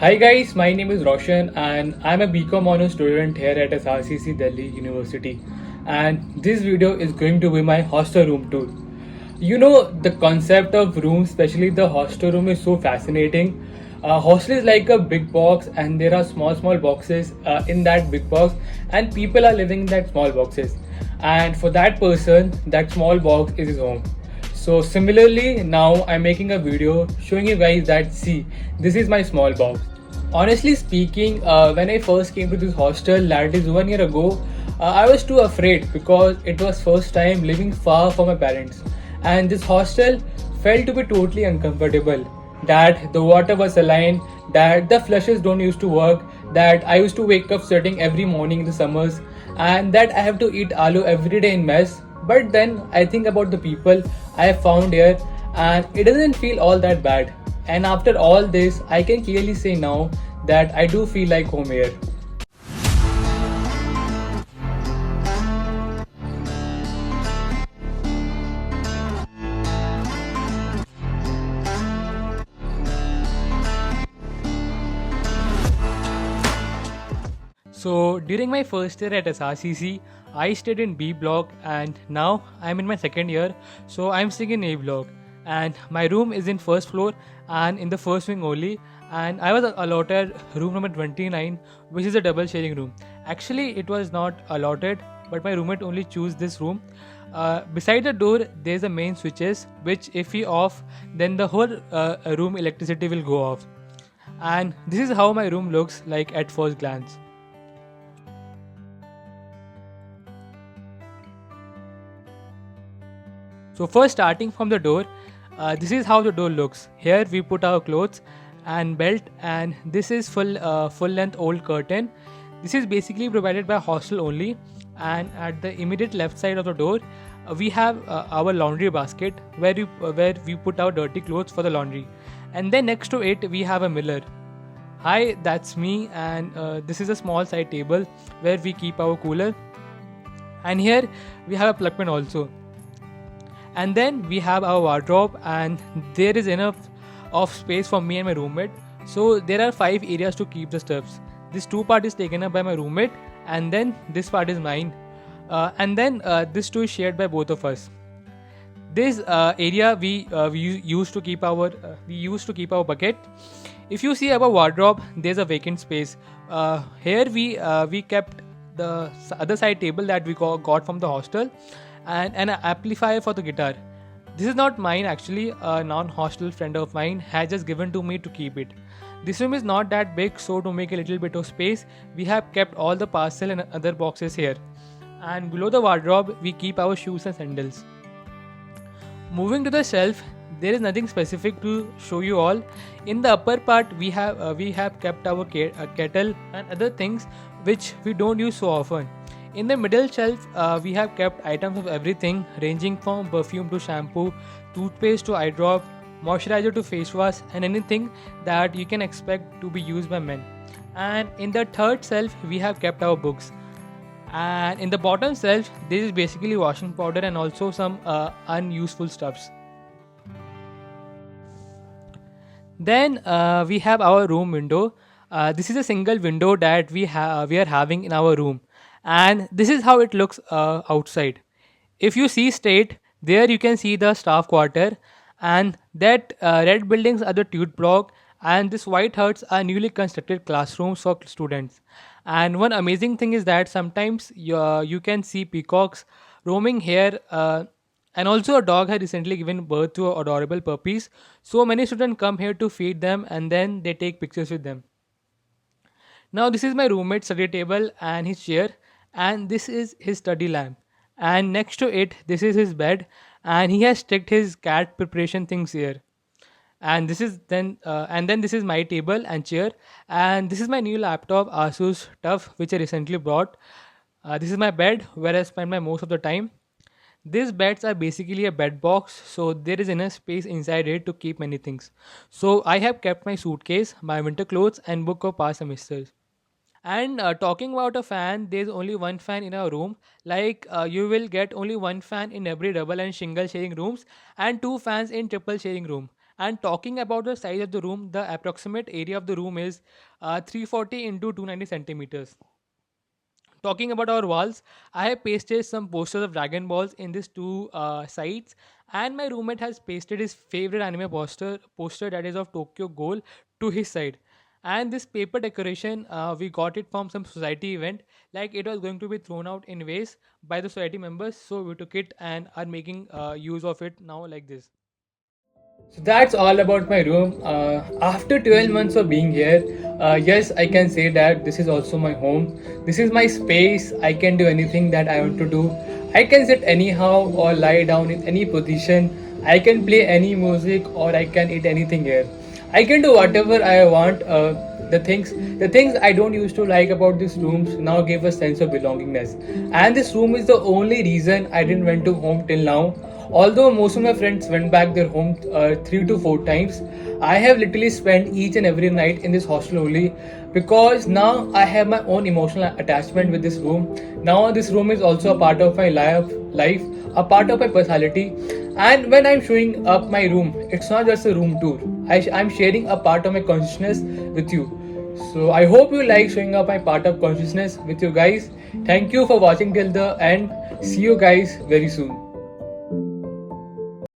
Hi guys, my name is Roshan and I'm a BCom honors student here at SRCC Delhi University, and this video is going to be my hostel room tour. The concept of room, especially the hostel room, is so fascinating. Hostel is like a big box and there are small boxes in that big box, and people are living in that small boxes, and for that person that small box is his home. So similarly, now I'm making a video showing you guys that, see, this is my small box. Honestly speaking, when I first came to this hostel, that is 1 year ago, I was too afraid because it was first time living far from my parents, and this hostel felt to be totally uncomfortable. That the water was saline, that the flushes don't used to work, that I used to wake up sweating every morning in the summers, and that I have to eat aloo every day in mess. But then I think about the people I have found here, and it doesn't feel all that bad. And after all this, I can clearly say now that I do feel like home here. So during my first year at SRCC, I stayed in B block, and now I'm in my second year, so I'm staying in A block. And my room is in first floor and in the first wing only. And I was allotted room number 29, which is a double sharing room. Actually, it was not allotted, but my roommate only chose this room. Beside the door, there's a main switches, which if we off, then the whole room electricity will go off. And this is how my room looks like at first glance. So first, starting from the door, this is how the door looks. Here we put our clothes and belt, and this is full length old curtain. This is basically provided by hostel only. And at the immediate left side of the door, we have our laundry basket where we put our dirty clothes for the laundry. And then next to it we have a mirror. Hi, that's me, and this is a small side table where we keep our cooler. And here we have a plug pin also, and then we have our wardrobe, and there is enough of space for me and my roommate. So there are 5 areas to keep the stuffs. This two part is taken up by my roommate, and then this part is mine, and then this two is shared by both of us. This area we used to keep our bucket. If you see our wardrobe, there's a vacant space. Here we kept the other side table that we got from the hostel, and an amplifier for the guitar. This is not mine actually. A non-hostel friend of mine has just given to me to keep it. This room is not that big, so to make a little bit of space, we have kept all the parcel and other boxes here. And below the wardrobe, we keep our shoes and sandals. Moving to the shelf, there is nothing specific to show you all. In the upper part, we have kept our kettle and other things which we don't use so often. In the middle shelf, we have kept items of everything ranging from perfume to shampoo, toothpaste to eye drop, moisturizer to face wash, and anything that you can expect to be used by men. And in the third shelf, we have kept our books. And in the bottom shelf, this is basically washing powder and also some unuseful stuffs. Then we have our room window. This is a single window that we are having in our room, and this is how it looks outside. If you see straight, there you can see the staff quarter, and that red buildings are the tute block, and this white huts are newly constructed classrooms for students. And one amazing thing is that sometimes you can see peacocks roaming here. And also, a dog had recently given birth to adorable puppies. So many students come here to feed them, and then they take pictures with them. Now, this is my roommate's study table and his chair, and this is his study lamp. And next to it, this is his bed, and he has sticked his cat preparation things here. And then this is my table and chair, and this is my new laptop Asus Tough, which I recently bought. This is my bed where I spend my most of the time. These beds are basically a bed box, so there is enough space inside it to keep many things. So I have kept my suitcase, my winter clothes, and book of past semesters. And talking about a fan, there's only one fan in our room. Like you will get only one fan in every double and single sharing rooms, and two fans in triple sharing room. And talking about the size of the room, the approximate area of the room is 340 into 290 centimeters. Talking about our walls, I have pasted some posters of Dragon Balls in these two sides, and my roommate has pasted his favorite anime poster that is of Tokyo Ghoul to his side. And this paper decoration, we got it from some society event. Like it was going to be thrown out in waste by the society members, so we took it and are making use of it now like this. So that's all about my room. After 12 months of being here, yes, I can say that this is also my home. This is my space. I can do anything that I want to do. I can sit anyhow or lie down in any position. I can play any music or I can eat anything here. I can do whatever I want. The things I don't used to like about these rooms now give a sense of belongingness. And this room is the only reason I didn't went to home till now. Although most of my friends went back their home 3 to 4 times, I have literally spent each and every night in this hostel only because now I have my own emotional attachment with this room. Now this room is also a part of my life, a part of my personality. And when I'm showing up my room, it's not just a room tour. I'm sharing a part of my consciousness with you. So I hope you like showing up my part of consciousness with you guys. Thank you for watching till the end. See you guys very soon.